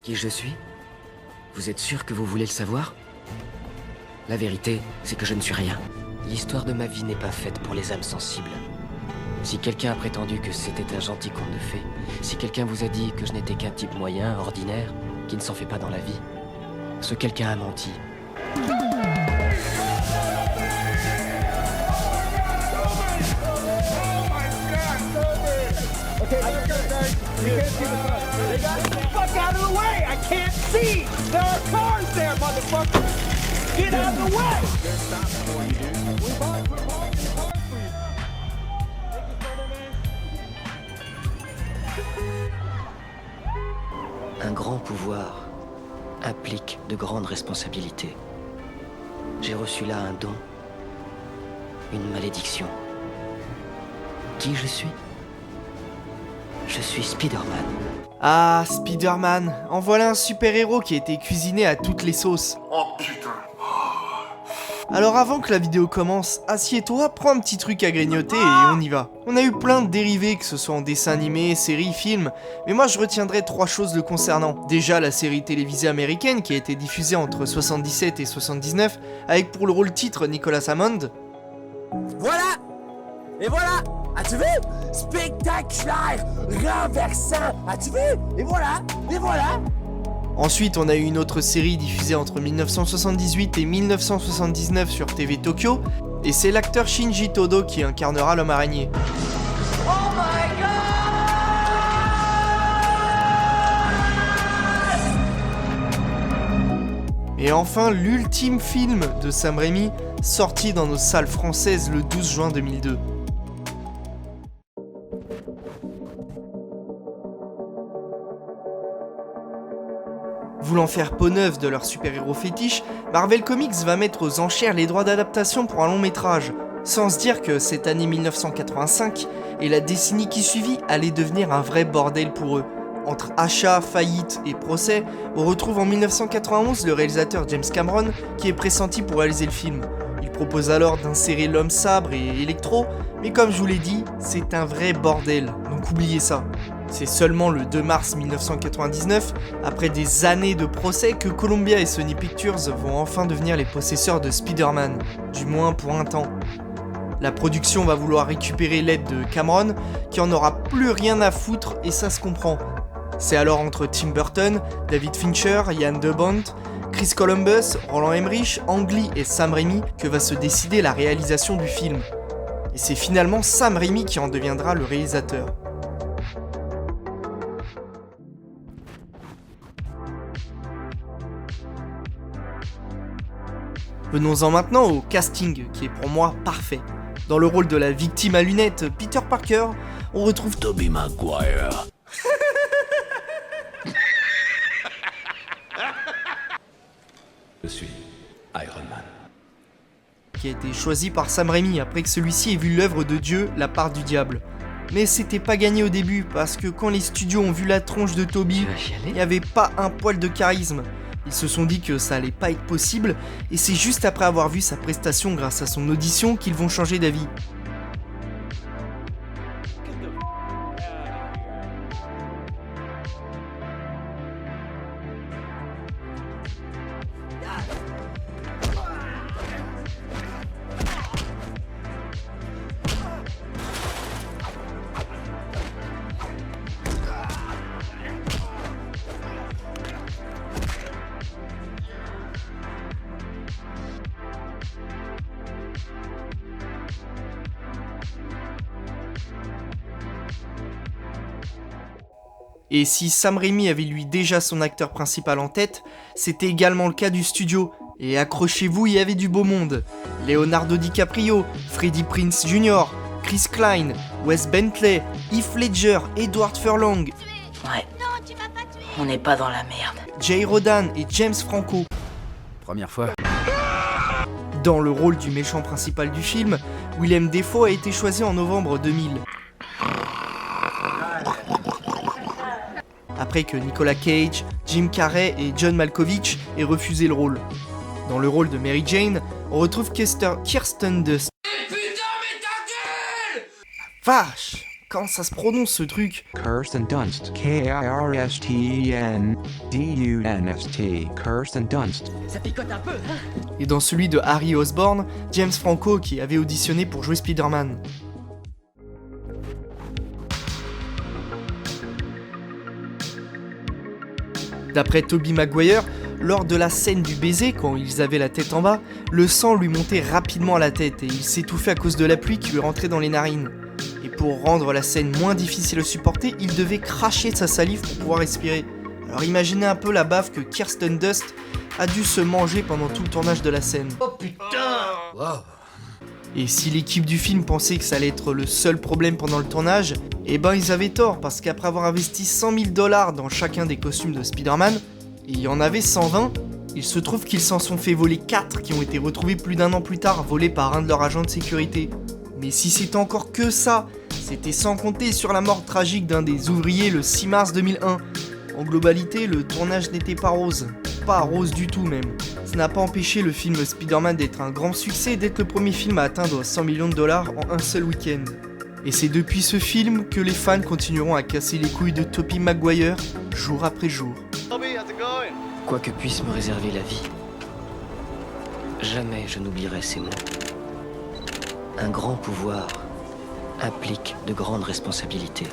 Qui je suis? Vous êtes sûr que vous voulez le savoir? La vérité, c'est que je ne suis rien. L'histoire de ma vie n'est pas faite pour les âmes sensibles. Si quelqu'un a prétendu que c'était un gentil conte de fées, si quelqu'un vous a dit que je n'étais qu'un type moyen, ordinaire, qui ne s'en fait pas dans la vie, ce quelqu'un a menti. Fuck out of the way! I can't see! There are cars there, motherfucker! Get out of the way! They're stopping for you, dude. We bought cars for you. Un grand pouvoir implique de grandes responsabilités. J'ai reçu là un don, une malédiction. Qui je suis? Je suis Spider-Man. Ah, Spider-Man, en voilà un super-héros qui a été cuisiné à toutes les sauces. Oh putain. Alors avant que la vidéo commence, assieds-toi, prends un petit truc à grignoter et on y va. On a eu plein de dérivés, que ce soit en dessin animé, séries, films, mais moi je retiendrai 3 choses le concernant. Déjà la série télévisée américaine qui a été diffusée entre 77 et 79, avec pour le rôle titre Nicolas Hammond. Voilà! Et voilà! As-tu vu? Spectaculaire! Renversant! As-tu vu? Et voilà! Et voilà! Ensuite, on a eu une autre série diffusée entre 1978 et 1979 sur TV Tokyo, et c'est l'acteur Shinji Todo qui incarnera l'homme araignée. Oh my god! Et enfin, l'ultime film de Sam Raimi, sorti dans nos salles françaises le 12 juin 2002. Voulant faire peau neuve de leur super-héros fétiche, Marvel Comics va mettre aux enchères les droits d'adaptation pour un long métrage, sans se dire que cette année 1985 et la décennie qui suivit allait devenir un vrai bordel pour eux. Entre achats, faillites et procès, on retrouve en 1991 le réalisateur James Cameron qui est pressenti pour réaliser le film. Il propose alors d'insérer l'homme sabre et Electro, mais comme je vous l'ai dit, c'est un vrai bordel, donc oubliez ça. C'est seulement le 2 mars 1999, après des années de procès, que Columbia et Sony Pictures vont enfin devenir les possesseurs de Spider-Man, du moins pour un temps. La production va vouloir récupérer l'aide de Cameron, qui en aura plus rien à foutre et ça se comprend. C'est alors entre Tim Burton, David Fincher, Ian DeBont, Chris Columbus, Roland Emmerich, Ang Lee et Sam Raimi que va se décider la réalisation du film. Et c'est finalement Sam Raimi qui en deviendra le réalisateur. Venons-en maintenant au casting, qui est pour moi parfait. Dans le rôle de la victime à lunettes, Peter Parker, on retrouve Tobey Maguire. Je suis Iron Man. qui a été choisi par Sam Raimi après que celui-ci ait vu l'œuvre de Dieu, La part du diable. Mais c'était pas gagné au début, parce que quand les studios ont vu la tronche de Tobey, Tu vas chialer? il n'y avait pas un poil de charisme. Ils se sont dit que ça allait pas être possible, et c'est juste après avoir vu sa prestation grâce à son audition qu'ils vont changer d'avis. Et si Sam Raimi avait lui déjà son acteur principal en tête, c'était également le cas du studio, et accrochez-vous, il y avait du beau monde. Leonardo DiCaprio, Freddie Prinze Jr., Chris Klein, Wes Bentley, Heath Ledger, Edward Furlong, Ouais. On n'est pas dans la merde. Jay Rodan et James Franco. Première fois. Dans le rôle du méchant principal du film, Willem Dafoe a été choisi en novembre 2000. Après que Nicolas Cage, Jim Carrey et John Malkovich aient refusé le rôle. Dans le rôle de Mary Jane, on retrouve Kirsten Dunst. Putain, mais ta gueule! Vache! comment ça se prononce ce truc? Kirsten Dunst. Kirsten-Dunst. Kirsten Dunst. Ça picote un peu, hein? Et dans celui de Harry Osborn, James Franco qui avait auditionné pour jouer Spider-Man. D'après Tobey Maguire, lors de la scène du baiser, quand ils avaient la tête en bas, le sang lui montait rapidement à la tête et il s'étouffait à cause de la pluie qui lui rentrait dans les narines. Et pour rendre la scène moins difficile à supporter, il devait cracher sa salive pour pouvoir respirer. Alors imaginez un peu la baffe que Kirsten Dunst a dû se manger pendant tout le tournage de la scène. Oh putain! Wow. Et si l'équipe du film pensait que ça allait être le seul problème pendant le tournage, eh ben ils avaient tort, parce qu'après avoir investi 100 000 $ dans chacun des costumes de Spider-Man, et il y en avait 120, il se trouve qu'ils s'en sont fait voler 4 qui ont été retrouvés plus d'1 an plus tard, volés par un de leurs agents de sécurité. Mais si c'était encore que ça, c'était sans compter sur la mort tragique d'un des ouvriers le 6 mars 2001. En globalité, le tournage n'était pas rose. Pas rose du tout même. Ça n'a pas empêché le film Spider-Man d'être un grand succès et d'être le premier film à atteindre 100 millions de $ en un seul week-end. Et c'est depuis ce film que les fans continueront à casser les couilles de Tobey Maguire jour après jour. Quoi que puisse me réserver la vie, jamais je n'oublierai ces mots. Un grand pouvoir implique de grandes responsabilités.